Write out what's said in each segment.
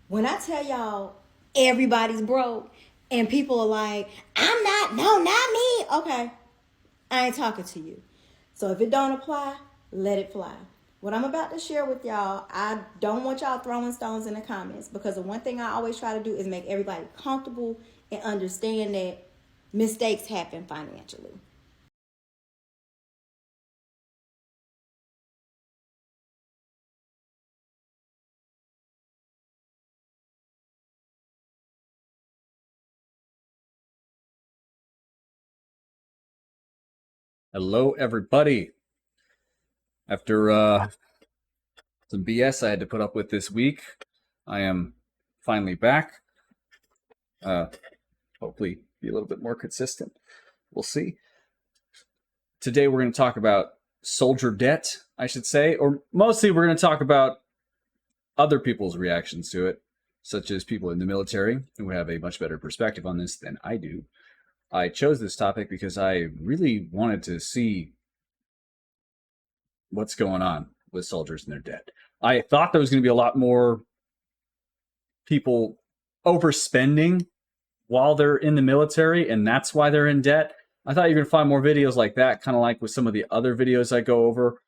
When I tell y'all everybody's broke and people are like, I'm not, no, not me. Okay, I ain't talking to you. So if it don't apply, let it fly. What I'm about to share with y'all, I don't want y'all throwing stones in the comments because the one thing I always try to do is make everybody comfortable and understand that mistakes happen financially. Hello, everybody. After some BS I had to put up with this week, I am finally back. Uh, Hopefully, be a little bit more consistent. We'll see. Today, we're going to talk about soldier debt, I should say, or mostly we're going to talk about other people's reactions to it, such as people in the military who have a much better perspective on this than I do. I chose this topic because I really wanted to see what's going on with soldiers and their debt. I thought there was going to be a lot more people overspending while they're in the military, and that's why they're in debt. I thought you're going to find more videos like that, kind of like with some of the other videos I go over.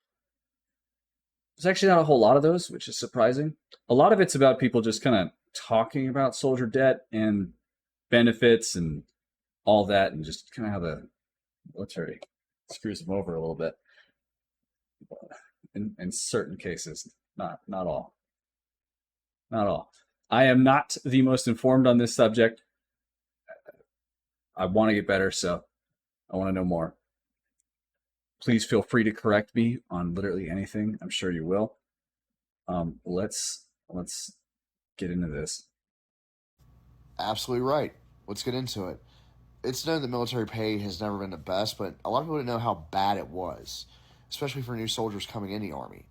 There's actually not a whole lot of those, which is surprising. A lot of it's about people just kind of talking about soldier debt and benefits and all that, and just kind of how the military screws them over a little bit. In certain cases, not all. Not all. I am not the most informed on this subject. I want to get better, so I want to know more. Please feel free to correct me on literally anything. I'm sure you will. Let's get into this. Absolutely right. Let's get into it. It's known that military pay has never been the best, but a lot of people didn't know how bad it was, especially for new soldiers coming in the Army.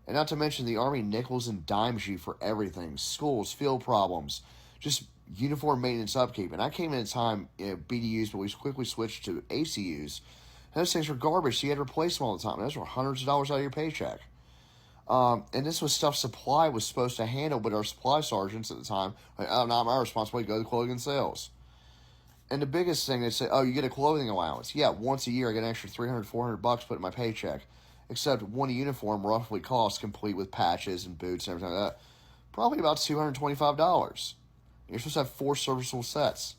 And not to mention, the Army nickels and dimes you for everything: schools, field problems, just uniform maintenance upkeep. And I came in at a time, BDUs, but we quickly switched to ACUs. And those things were garbage, so you had to replace them all the time. And those were hundreds of dollars out of your paycheck. And this was stuff supply was supposed to handle, but our supply sergeants at the time, like, oh, not my responsibility, go to clothing and sales. And the biggest thing, they say, oh, you get a clothing allowance. Yeah, once a year I get an extra 300, 400 bucks put in my paycheck. Except one uniform roughly costs, complete with patches and boots and everything like that, probably about $225. You're supposed to have four serviceable sets.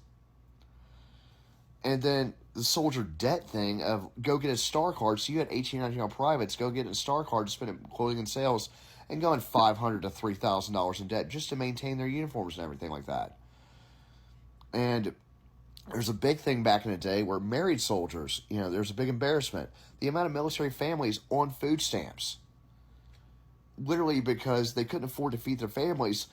And then the soldier debt thing of go get a star card. So you had 18, 19 on privates, go get a star card, spend it clothing and sales, and go in $500 to $3,000 in debt just to maintain their uniforms and everything like that. And there's a big thing back in the day where married soldiers, there's a big embarrassment. The amount of military families on food stamps, literally because they couldn't afford to feed their families.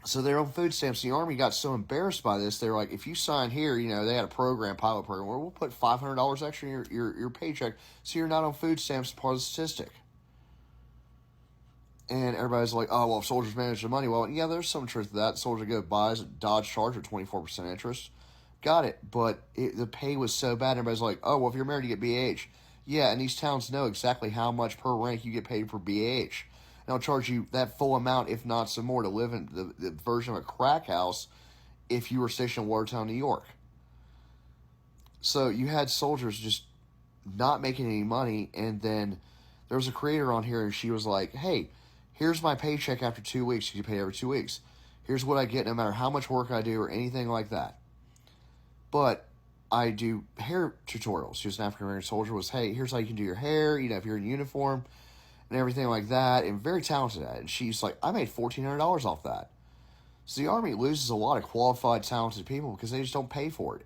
So they're on food stamps. The Army got so embarrassed by this, they're like, if you sign here, they had a pilot program, where we'll put $500 extra in your paycheck so you're not on food stamps, part of the statistic. And everybody's like, oh, well, if soldiers manage their money, well, yeah, there's some truth to that. Soldier go buys a Dodge Charger at 24% interest. Got it. But the pay was so bad, everybody's like, oh, well, if you're married, you get BAH. Yeah, and these towns know exactly how much per rank you get paid for BAH. And they'll charge you that full amount, if not some more, to live in the version of a crack house if you were stationed in Watertown, New York. So you had soldiers just not making any money, and then there was a creator on here, and she was like, hey, here's my paycheck after 2 weeks. You pay every 2 weeks. Here's what I get no matter how much work I do or anything like that. But I do hair tutorials. She was an African American soldier. Was, hey, here's how you can do your hair, if you're in uniform and everything like that. And very talented at it. And she's like, I made $1,400 off that. So the Army loses a lot of qualified, talented people because they just don't pay for it.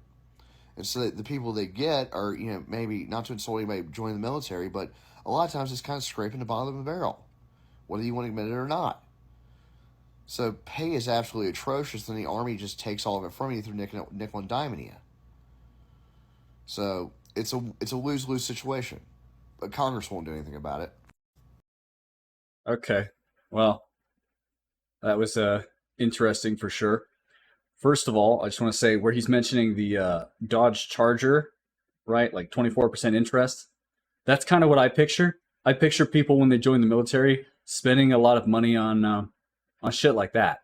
And so the people they get are, maybe not to insult anybody joining the military, but a lot of times it's kind of scraping the bottom of the barrel, whether you want to admit it or not. So pay is absolutely atrocious, and the Army just takes all of it from you through nickel and diming you. So it's a lose-lose situation. But Congress won't do anything about it. Okay, well, that was interesting for sure. First of all, I just want to say where he's mentioning the Dodge Charger, right? Like 24% interest. That's kind of what I picture. I picture people when they join the military spending a lot of money on on shit like that.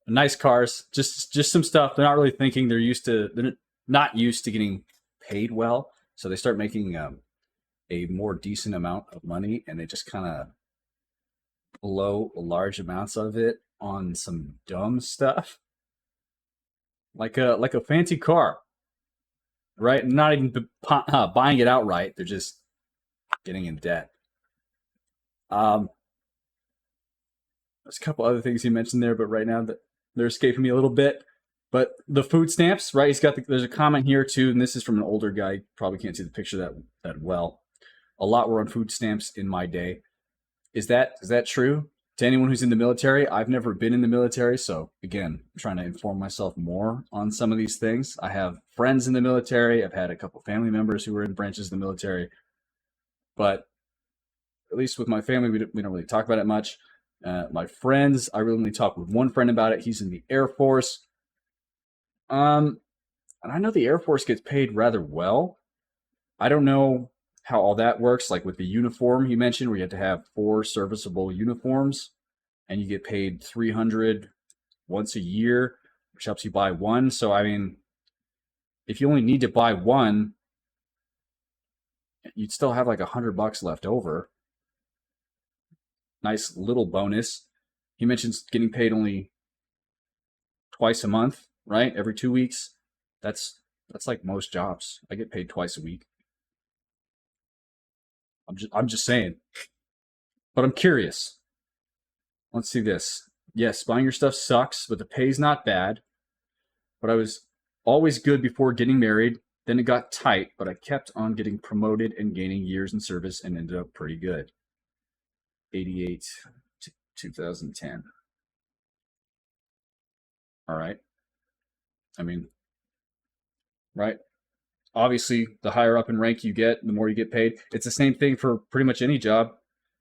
Nice cars, just some stuff. They're not really thinking. They're not used to getting paid well, so they start making a more decent amount of money, and they just kind of blow large amounts of it on some dumb stuff, like a fancy car, right? Not even buying it outright. They're just getting in debt. There's a couple other things he mentioned there, but right now they're escaping me a little bit. But the food stamps, right? There's a comment here too, and this is from an older guy. Probably can't see the picture that well. A lot were on food stamps in my day. Is that true? To anyone who's in the military, I've never been in the military, so again, I'm trying to inform myself more on some of these things. I have friends in the military. I've had a couple family members who were in branches of the military, but at least with my family, we don't really talk about it much. My friends, I really only talk with one friend about it. He's in the Air Force. And I know the Air Force gets paid rather well. I don't know how all that works, like with the uniform he mentioned, where you have to have 4 serviceable uniforms, and you get paid $300 once a year, which helps you buy one. So, I mean, if you only need to buy one, you'd still have like $100 left over. Nice little bonus. He mentions getting paid only twice a month, right? Every 2 weeks. That's like most jobs. I get paid twice a week. I'm just saying. But I'm curious. Let's see this. Yes, buying your stuff sucks, but the pay's not bad. But I was always good before getting married. Then it got tight, but I kept on getting promoted and gaining years in service and ended up pretty good. 88 to 2010. All right. I mean, right? Obviously, the higher up in rank you get, the more you get paid. It's the same thing for pretty much any job.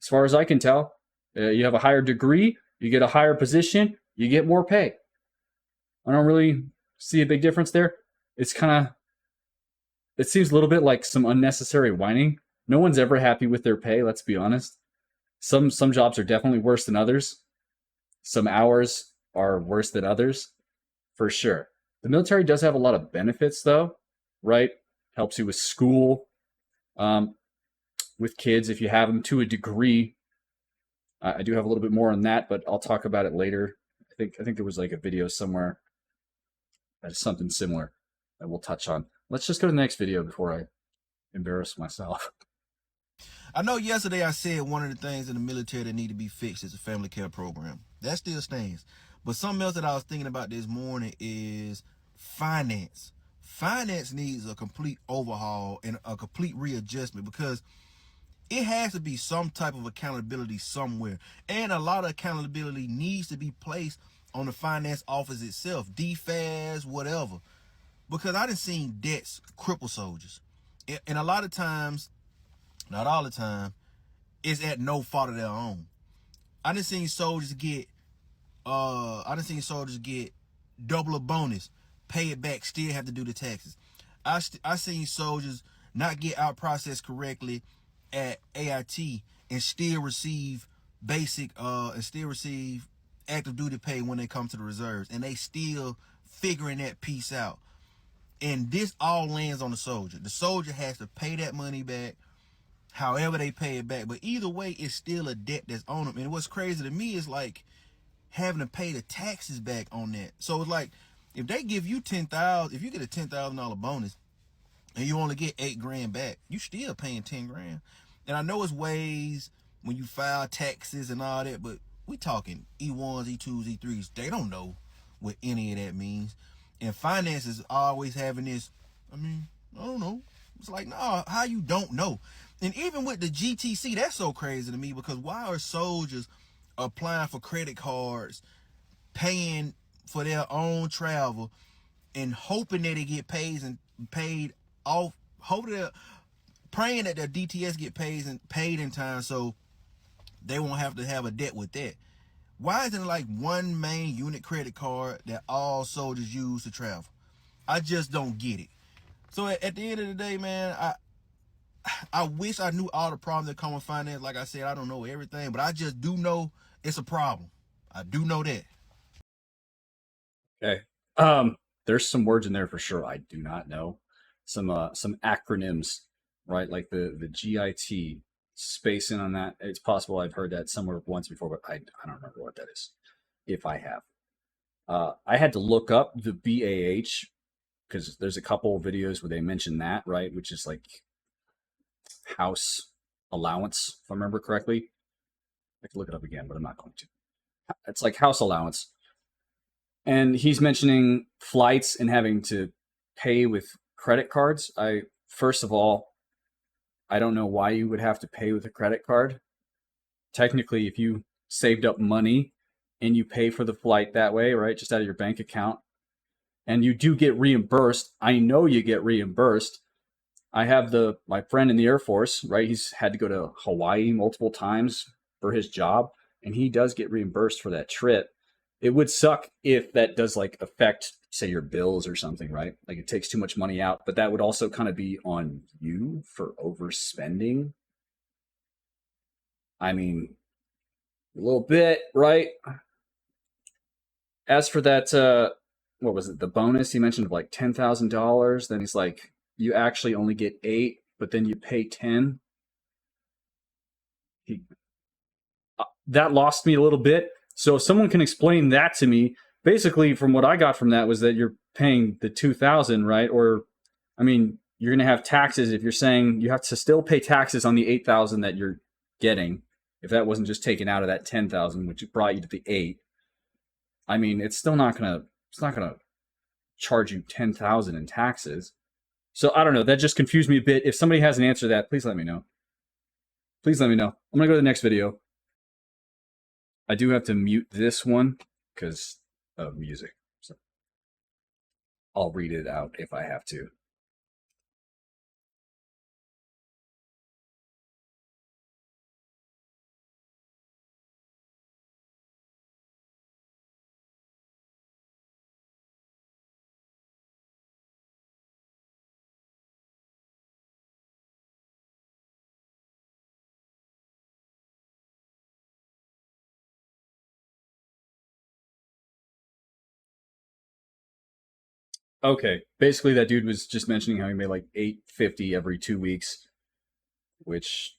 As far as I can tell, you have a higher degree, you get a higher position, you get more pay. I don't really see a big difference there. It seems a little bit like some unnecessary whining. No one's ever happy with their pay, let's be honest. Some jobs are definitely worse than others. Some hours are worse than others, for sure. The military does have a lot of benefits, though, right? Helps you with school, with kids if you have them to a degree. I do have a little bit more on that, but I'll talk about it later. I think there was like a video somewhere that is something similar that we'll touch on. Let's just go to the next video before I embarrass myself. I know yesterday I said one of the things in the military that need to be fixed is a family care program. That still stands. But something else that I was thinking about this morning is finance. Finance needs a complete overhaul and a complete readjustment, because it has to be some type of accountability somewhere. And a lot of accountability needs to be placed on the finance office itself, DFAS, whatever. Because I done seen debts cripple soldiers. And a lot of times, not all the time, it's at no fault of their own. I done seen soldiers get double a bonus, pay it back, still have to do the taxes. I seen soldiers not get out processed correctly at AIT and still receive active duty pay when they come to the reserves, and they still figuring that piece out. And this all lands on the soldier. The soldier has to pay that money back, however they pay it back. But either way, it's still a debt that's on them. And what's crazy to me is like having to pay the taxes back on that. So it's like, if they give you $10,000, if you get a $10,000 bonus and you only get $8,000 back, you still paying $10,000. And I know it's ways when you file taxes and all that, but we talking E1s, E2s, E3s. They don't know what any of that means. And finance is always having this, I don't know. It's like, no, how you don't know? And even with the GTC, that's so crazy to me, because why are soldiers applying for credit cards, paying for their own travel, and hoping that they get paid off, praying that their DTS get paid in time so they won't have to have a debt with that? Why isn't it like one main unit credit card that all soldiers use to travel? I just don't get it. So at the end of the day, man, I wish I knew all the problems that come with finance. Like I said, I don't know everything, but I just do know it's a problem. I do know that. Okay. There's some words in there for sure I do not know. Some acronyms, right? Like the GIT, space in on that. It's possible I've heard that somewhere once before, but I don't remember what that is. If I have. I had to look up the BAH because there's a couple of videos where they mention that, right? Which is like house allowance, if I remember correctly. I could look it up again, but I'm not going to. It's like house allowance. And he's mentioning flights and having to pay with credit cards. First of all, I don't know why you would have to pay with a credit card. Technically, if you saved up money and you pay for the flight that way, right, just out of your bank account, and you do get reimbursed, I know you get reimbursed. I have my friend in the Air Force, right? He's had to go to Hawaii multiple times for his job, and he does get reimbursed for that trip. It would suck if that does like affect, say, your bills or something, right? Like it takes too much money out, but that would also kind of be on you for overspending. I mean, a little bit, right? As for that, what was it? The bonus he mentioned of like $10,000. Then he's like, you actually only get 8, but then you pay 10. That lost me a little bit. So if someone can explain that to me, basically from what I got from that was that you're paying the 2,000, right? Or, I mean, you're going to have taxes if you're saying you have to still pay taxes on the 8,000 that you're getting. If that wasn't just taken out of that 10,000, which brought you to the 8, I mean, it's still not going to charge you 10,000 in taxes. So I don't know. That just confused me a bit. If somebody has an answer to that, please let me know. Please let me know. I'm going to go to the next video. I do have to mute this one because of music. So I'll read it out if I have to. Okay, basically that dude was just mentioning how he made like $850 every 2 weeks, which,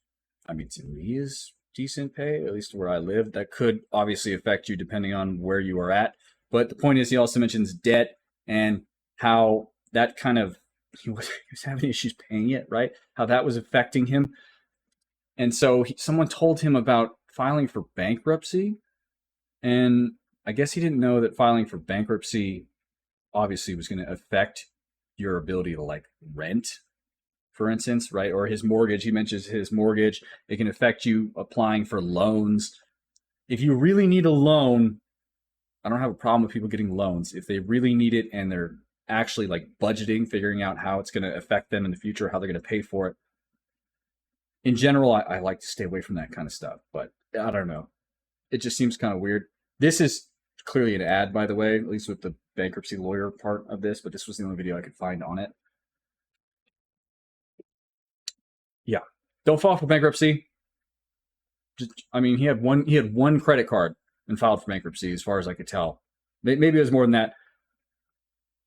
I mean, to me is decent pay, at least where I live. That could obviously affect you depending on where you are at. But the point is, he also mentions debt and how that kind of, he was having issues paying it, right? How that was affecting him. And so someone told him about filing for bankruptcy. And I guess he didn't know that filing for bankruptcy obviously was going to affect your ability to like rent, for instance, right? Or his mortgage. He mentions his mortgage. It can affect you applying for loans. If you really need a loan, I don't have a problem with people getting loans. If they really need it and they're actually like budgeting, figuring out how it's going to affect them in the future, how they're going to pay for it. In general, I like to stay away from that kind of stuff, but I don't know. It just seems kind of weird. This is clearly an ad, by the way, at least with the bankruptcy lawyer part of this, but this was the only video I could find on it. Yeah. Don't file for bankruptcy. I mean, he had one credit card and filed for bankruptcy, as far as I could tell. Maybe it was more than that.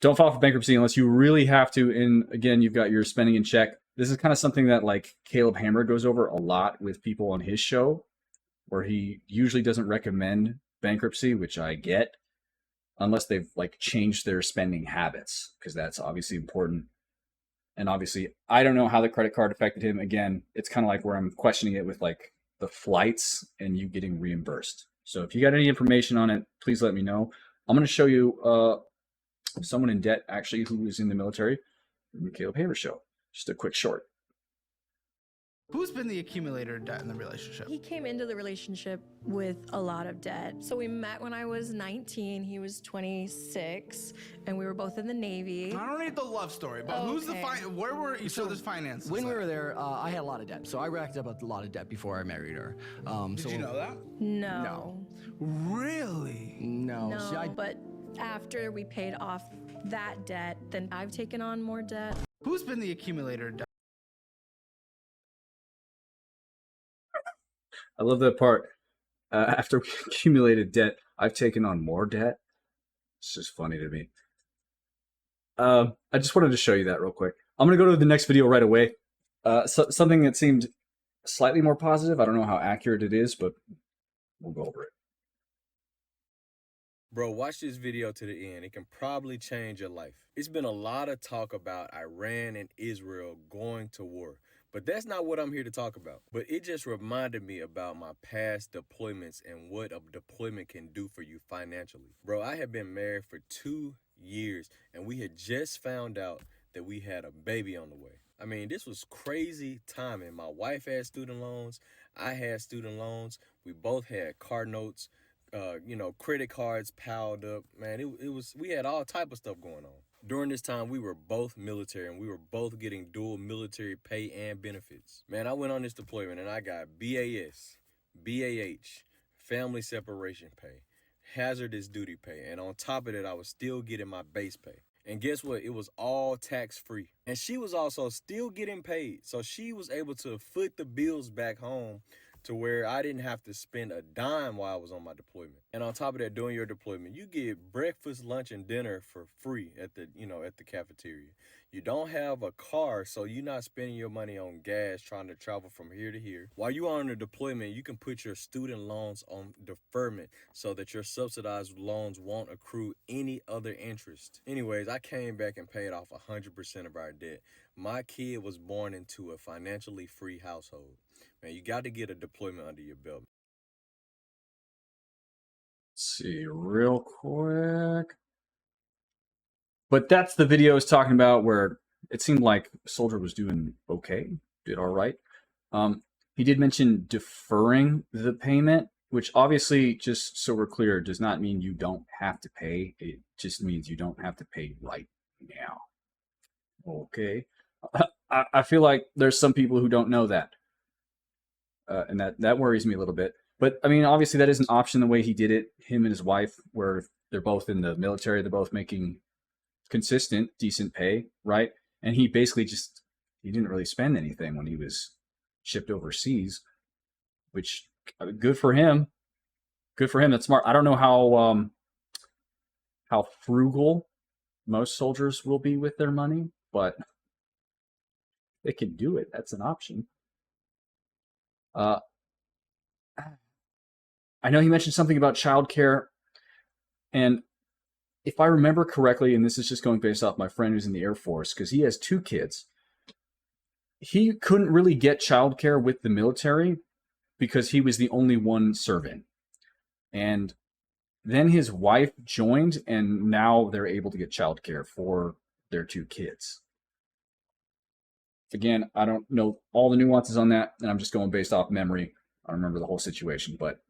Don't file for bankruptcy unless you really have to. And again, you've got your spending in check. This is kind of something that like Caleb Hammer goes over a lot with people on his show, where he usually doesn't recommend bankruptcy, which I get, unless they've like changed their spending habits, because that's obviously important. And obviously, I don't know how the credit card affected him. Again, it's kind of like where I'm questioning it with like the flights and you getting reimbursed. So if you got any information on it, please let me know. I'm going to show you someone in debt actually who was in the military from the Caleb Hammer show. Just a quick short. Who's been the accumulator of debt in the relationship? He came into the relationship with a lot of debt. So we met when I was 19, he was 26, and we were both in the Navy. I don't need the love story, but who's the where were each other's finances? When we were there, I had a lot of debt. So I racked up a lot of debt before I married her. Did you know that? No. Really? No. No, See, but after we paid off that debt, then I've taken on more debt. Who's been the accumulator of debt? I love that part. After we accumulated debt, I've taken on more debt. It's just funny to me. I just wanted to show you that real quick. I'm going to go to the next video right away. Something that seemed slightly more positive. I don't know how accurate it is, but we'll go over it. Bro, watch this video to the end. It can probably change your life. It's been a lot of talk about Iran and Israel going to war, but that's not what I'm here to talk about. But it just reminded me about my past deployments and what a deployment can do for you financially. Bro, I had been married for 2 years, and we had just found out that we had a baby on the way. I mean, this was crazy timing. My wife had student loans. I had student loans. We both had car notes. Credit cards piled up. Man, we had all type of stuff going on. During this time, we were both military, and we were both getting dual military pay and benefits. Man, I went on this deployment, and I got BAS, BAH, family separation pay, hazardous duty pay, and on top of that, I was still getting my base pay. And guess what? It was all tax-free. And she was also still getting paid, so she was able to foot the bills back home to where I didn't have to spend a dime while I was on my deployment. And on top of that, during your deployment, you get breakfast, lunch, and dinner for free at the cafeteria. You don't have a car, so you're not spending your money on gas trying to travel from here to here. While you are on a deployment, you can put your student loans on deferment so that your subsidized loans won't accrue any other interest. Anyways, I came back and paid off 100% of our debt. My kid was born into a financially free household. Man, you got to get a deployment under your belt. Let's see real quick. But that's the video I was talking about where it seemed like Soldier was doing okay, did all right. He did mention deferring the payment, which obviously, just so we're clear, does not mean you don't have to pay. It just means you don't have to pay right now. Okay. I feel like there's some people who don't know that. And that worries me a little bit. But, I mean, obviously that is an option the way he did it, him and his wife, where they're both in the military, they're both making consistent, decent pay, right? And he basically he didn't really spend anything when he was shipped overseas, which, good for him. Good for him. That's smart. I don't know how frugal most soldiers will be with their money, but they can do it. That's an option. I know he mentioned something about childcare, and if I remember correctly, and this is just going based off my friend who's in the Air Force, because he has 2 kids, he couldn't really get childcare with the military because he was the only one serving. And then his wife joined, and now they're able to get childcare for their 2 kids. Again, I don't know all the nuances on that, and I'm just going based off memory. I don't remember the whole situation, but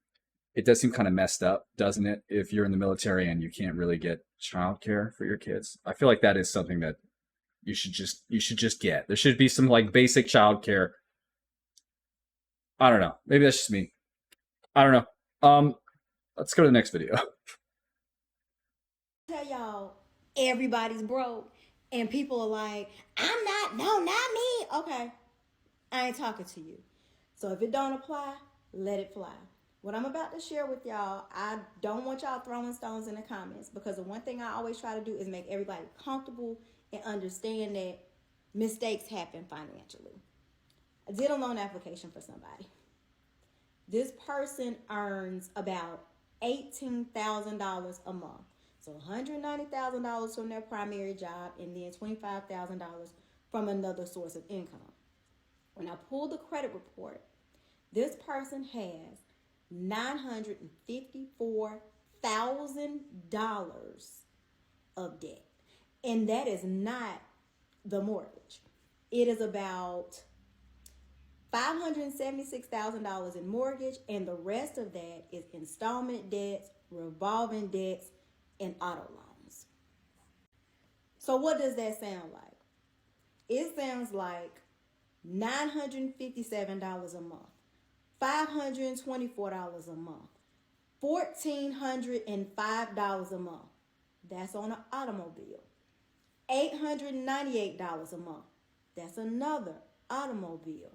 it does seem kind of messed up, doesn't it? If you're in the military and you can't really get childcare for your kids, I feel like that is something that you should just get. There should be some like basic childcare. I don't know. Maybe that's just me. I don't know. Let's go to the next video. Tell y'all, everybody's broke, and people are like, not me. Okay, I ain't talking to you. So if it don't apply, let it fly. What I'm about to share with y'all, I don't want y'all throwing stones in the comments, because the one thing I always try to do is make everybody comfortable and understand that mistakes happen financially. I did a loan application for somebody. This person earns about $18,000 a month. So $190,000 from their primary job, and then $25,000 from another source of income. When I pulled the credit report, this person has $954,000 of debt. And that is not the mortgage. It is about $576,000 in mortgage, and the rest of that is installment debts, revolving debts, and auto loans. So what does that sound like? It sounds like $957 a month, $524 a month, $1,405 a month. That's on an automobile. $898 a month. That's another automobile.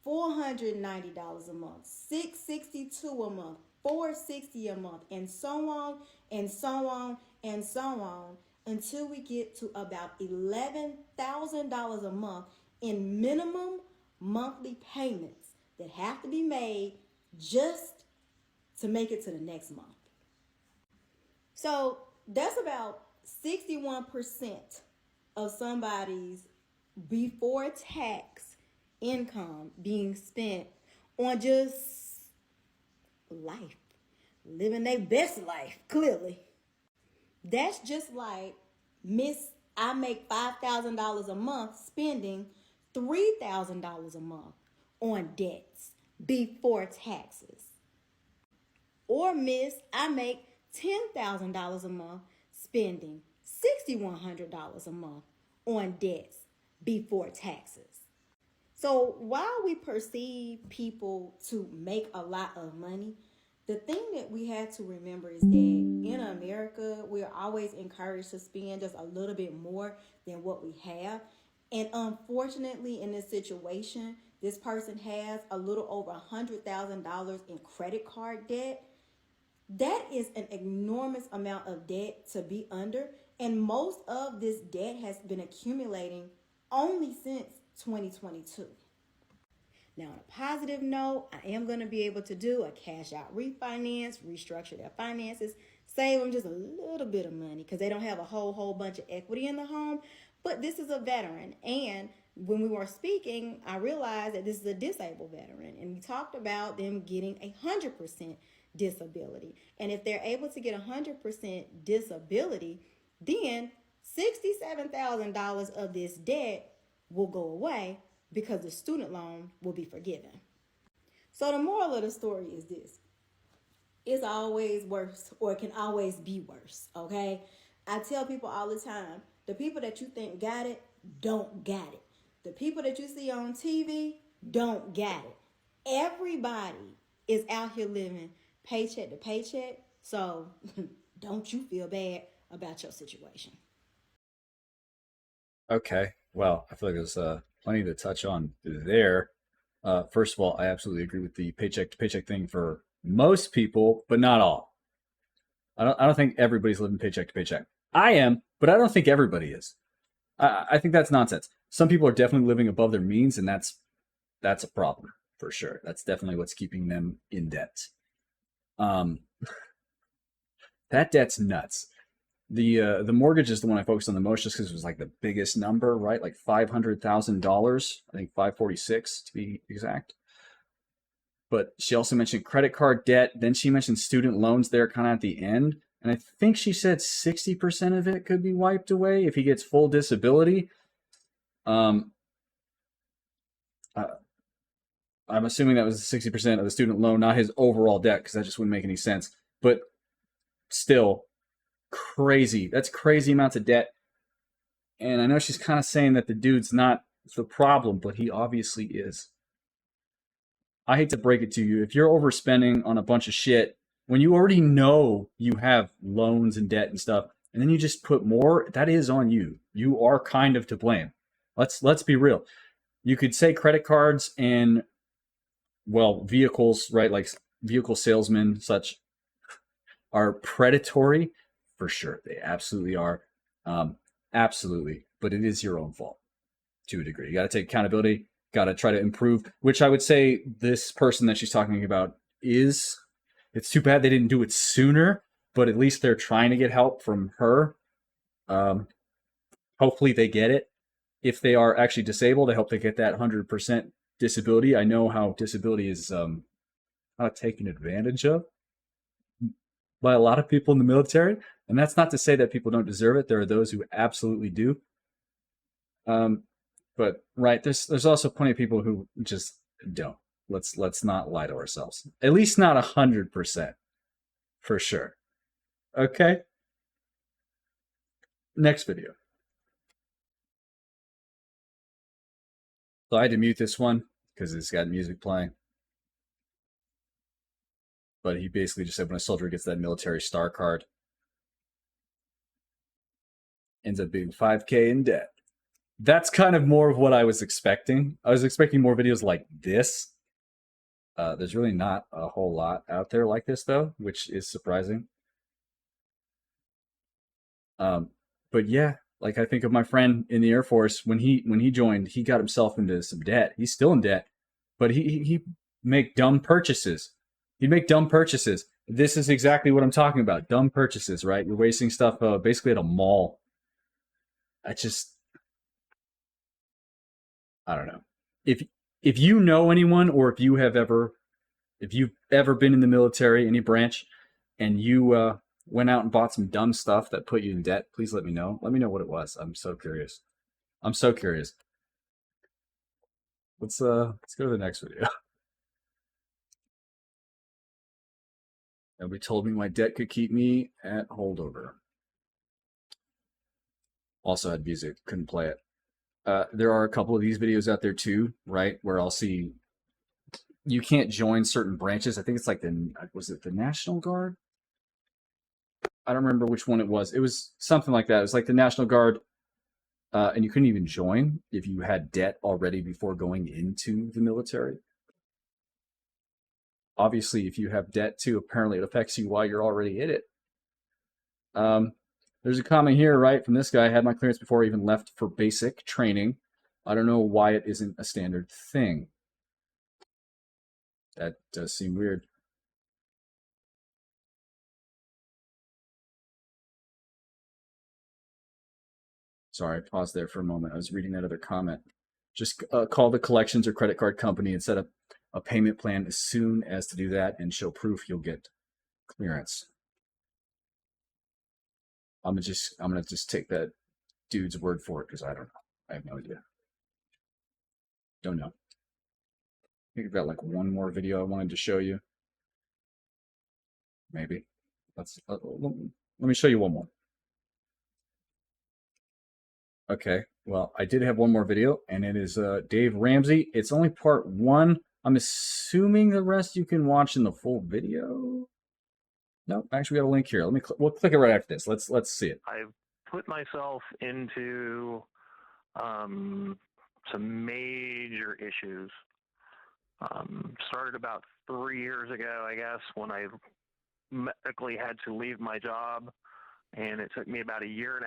$490 a month. $662 a month. $460 a month, and so on and so on and so on, until we get to about $11,000 a month in minimum monthly payments that have to be made just to make it to the next month. So that's about 61% of somebody's before tax income being spent on just life, living their best life, clearly. That's just like Miss I make $5,000 a month spending $3,000 a month on debts before taxes. Or Miss I make $10,000 a month spending $6,100 a month on debts before taxes. So while we perceive people to make a lot of money, the thing that we have to remember is that in America, we're always encouraged to spend just a little bit more than what we have. And unfortunately, in this situation, this person has a little over $100,000 in credit card debt. That is an enormous amount of debt to be under. And most of this debt has been accumulating only since 2022. Now, on a positive note, I am going to be able to do a cash out refinance, restructure their finances, save them just a little bit of money because they don't have a whole bunch of equity in the home. But this is a veteran. And when we were speaking, I realized that this is a disabled veteran. And we talked about them getting 100% disability. And if they're able to get 100% disability, then $67,000 of this debt will go away because the student loan will be forgiven. So the moral of the story is this: it's always worse, or it can always be worse, okay? I tell people all the time, the people that you think got it, don't got it. The people that you see on TV, don't got it. Everybody is out here living paycheck to paycheck, so don't you feel bad about your situation. Okay, well, I feel like there's plenty to touch on there. First of all, I absolutely agree with the paycheck to paycheck thing for most people, but not all. I don't think everybody's living paycheck to paycheck. I am, but I don't think everybody is. I think that's nonsense. Some people are definitely living above their means, and that's a problem for sure. That's definitely what's keeping them in debt. That debt's nuts. The mortgage is the one I focused on the most, just because it was like the biggest number, right? Like $500,000, I think 546 to be exact. But she also mentioned credit card debt. Then she mentioned student loans there kind of at the end. And I think she said 60% of it could be wiped away if he gets full disability. I'm assuming that was 60% of the student loan, not his overall debt, because that just wouldn't make any sense. But still, crazy. That's crazy amounts of debt. And I know she's kind of saying that the dude's not the problem, but he obviously is. I hate to break it to you. If you're overspending on a bunch of shit, when you already know you have loans and debt and stuff, and then you just put more, that is on you. You are kind of to blame. Let's be real. You could say credit cards and, well, vehicles, right? Like vehicle salesmen, such, are predatory. For sure. They absolutely are. Absolutely. But it is your own fault to a degree. You got to take accountability, got to try to improve, which I would say this person that she's talking about is. It's too bad they didn't do it sooner, but at least they're trying to get help from her. Hopefully they get it. If they are actually disabled, I hope they get that 100% disability. I know how disability is not taken advantage of by a lot of people in the military. And that's not to say that people don't deserve it. There are those who absolutely do. But right, there's also plenty of people who just don't. Let's not lie to ourselves. At least not 100%, for sure. Okay. Next video. So I had to mute this one because it's got music playing. But he basically just said when a soldier gets that military star card, ends up being 5K in debt. That's kind of more of what I was expecting. I was expecting more videos like this. There's really not a whole lot out there like this, though, which is surprising. But yeah, like I think of my friend in the Air Force when he joined, he got himself into some debt. He's still in debt, but he make dumb purchases. He'd make dumb purchases. This is exactly what I'm talking about. Dumb purchases, right? You're wasting stuff basically at a mall. I don't know. If you know anyone, or if you've ever been in the military, any branch, and you went out and bought some dumb stuff that put you in debt, please let me know. Let me know what it was. I'm so curious. I'm so curious. Let's go to the next video. Nobody told me my debt could keep me at holdover. Also had music, couldn't play it. There are a couple of these videos out there too, right? Where I'll see you can't join certain branches. I think it's like was it the National Guard? I don't remember which one it was. It was something like that. It was like the National Guard, and you couldn't even join if you had debt already before going into the military. Obviously, if you have debt too, apparently it affects you while you're already in it. There's a comment here, right, from this guy. I had my clearance before I even left for basic training. I don't know why it isn't a standard thing. That does seem weird. Sorry, pause there for a moment. I was reading that other comment. Just call the collections or credit card company and set up a payment plan as soon as to do that and show proof you'll get clearance. I'm gonna just take that dude's word for it because I don't know. I have no idea. Don't know. I think I've got like one more video I wanted to show you. Maybe. Let me show you one more. Okay, well, I did have one more video, and it is Dave Ramsey. It's only part 1. I'm assuming the rest you can watch in the full video. No, actually, we got a link here. We'll click it right after this. Let's see it. I've put myself into some major issues. Started about 3 years ago, I guess, when I medically had to leave my job, and it took me about 1.5 years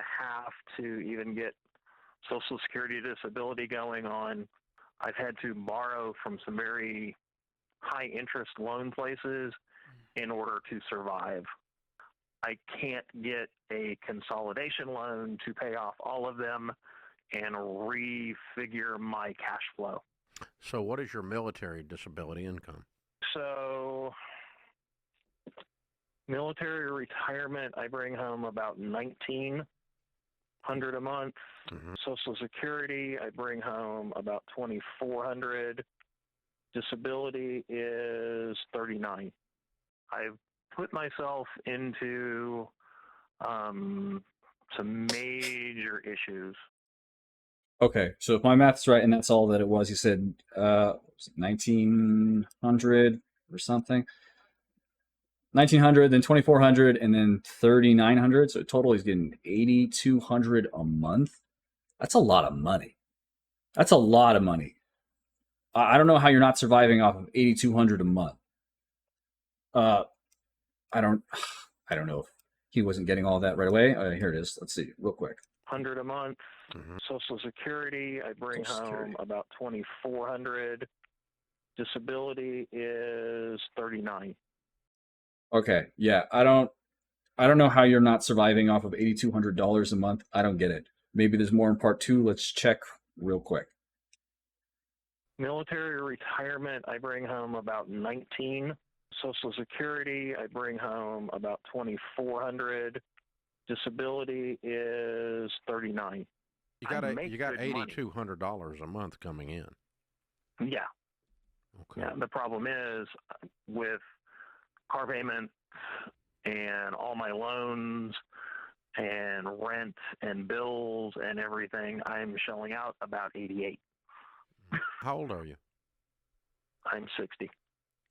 to even get Social Security disability going on. I've had to borrow from some very high interest loan places in order to survive. I can't get a consolidation loan to pay off all of them and refigure my cash flow. So what is your military disability income? So military retirement, I bring home about $1,900 a month. Mm-hmm. Social Security, I bring home about $2,400. Disability is $39. I've put myself into some major issues. Okay, so if my math's right, and that's all that it was, you said 1,900 or something. 1,900, then 2,400, and then 3,900. So total he's getting 8,200 a month. That's a lot of money. That's a lot of money. I don't know how you're not surviving off of 8,200 a month. I don't know if he wasn't getting all that right away. Here it is. Let's see real quick. $100 a month. Mm-hmm. Social Security, I bring home about $2,400. Disability is $39. Okay, yeah, I don't know how you're not surviving off of $8,200 a month. I don't get it. Maybe there's more in part 2. Let's check real quick. Military retirement, I bring home about $19. Social Security, I bring home about $2,400. Disability is $39. You got $8,200 a month coming in. Yeah. Okay. Yeah. The problem is with car payments and all my loans and rent and bills and everything, I'm shelling out about $88. How old are you? I'm 60.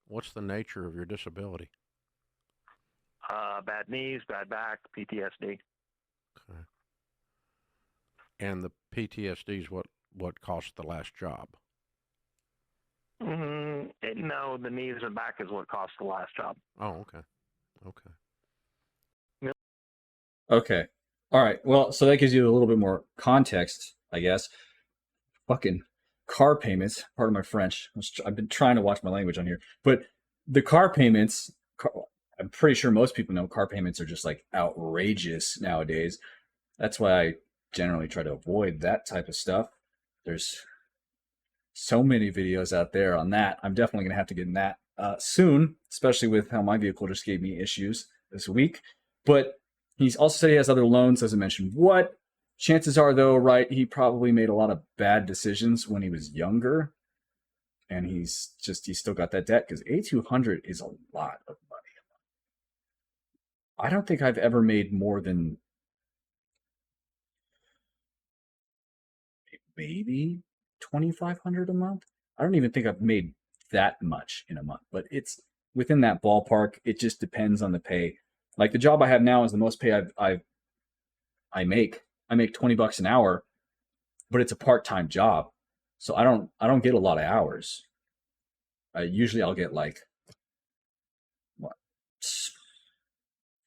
What's the nature of your disability? Bad knees, bad back, PTSD. Okay. And the PTSD is what cost the last job? It No, the knees and back is what cost the last job. Oh, okay. Okay. Okay. All right. Well, so that gives you a little bit more context, I guess. Fucking car payments. Pardon my French. I've been trying to watch my language on here, but the car payments. I'm pretty sure most people know car payments are just like outrageous nowadays. That's why I generally try to avoid that type of stuff. There's so many videos out there on that. I'm definitely gonna have to get in that soon, especially with how my vehicle just gave me issues this week. But he's also said he has other loans, doesn't mention what. Chances are, though, right, he probably made a lot of bad decisions when he was younger. And he's still got that debt because $8,200 is a lot of money. I don't think I've ever made more than maybe $2,500 a month. I don't even think I've made that much in a month, but it's within that ballpark. It just depends on the pay. Like the job I have now is the most pay I make. I make $20 an hour, but it's a part-time job, so I don't get a lot of hours. Usually I'll get like what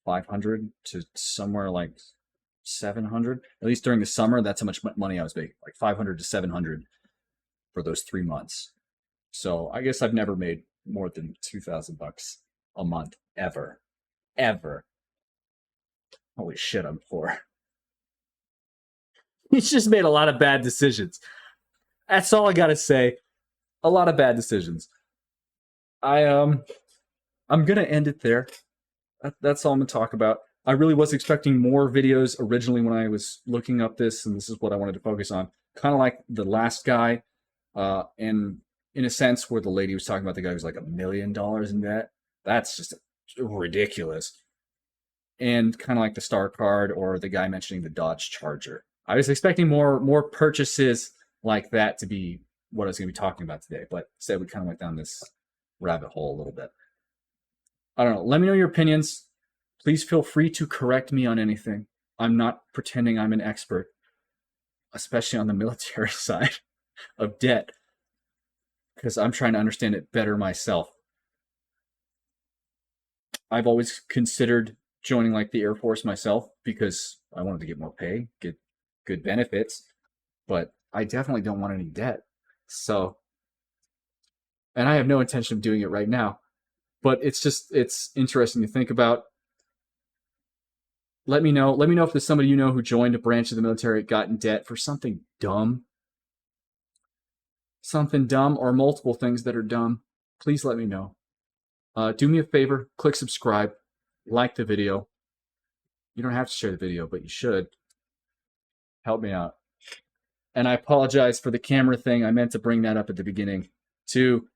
500 to somewhere like 700. At least during the summer, that's how much money I was making, like 500 to 700 for those 3 months. So I guess I've never made more than $2,000 a month ever. Holy shit, I'm poor. He's just made a lot of bad decisions. That's all I gotta say. A lot of bad decisions. I'm gonna end it there. That's all I'm gonna talk about. I really was expecting more videos originally when I was looking up this, and this is what I wanted to focus on. Kind of like the last guy, and in a sense where the lady was talking about the guy who's like $1 million in debt. That's just ridiculous. And kind of like the Star Card or the guy mentioning the Dodge Charger. I was expecting more purchases like that to be what I was going to be talking about today, but instead we kind of went down this rabbit hole a little bit. I don't know. Let me know your opinions. Please feel free to correct me on anything. I'm not pretending I'm an expert, especially on the military side of debt, because I'm trying to understand it better myself. I've always considered joining like the Air Force myself because I wanted to get more pay, get good benefits, but I definitely don't want any debt. So, and I have no intention of doing it right now, but it's interesting to think about. Let me know if there's somebody you know who joined a branch of the military, got in debt for something dumb, or multiple things that are dumb. Please let me know. Do me a favor, click subscribe, like the video. You don't have to share the video, but you should. Help me out. And I apologize for the camera thing. I meant to bring that up at the beginning too.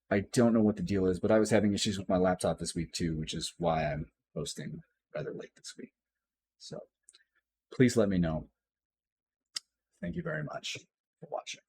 I don't know what the deal is, but I was having issues with my laptop this week too, which is why I'm posting rather late this week. So please let me know. Thank you very much for watching.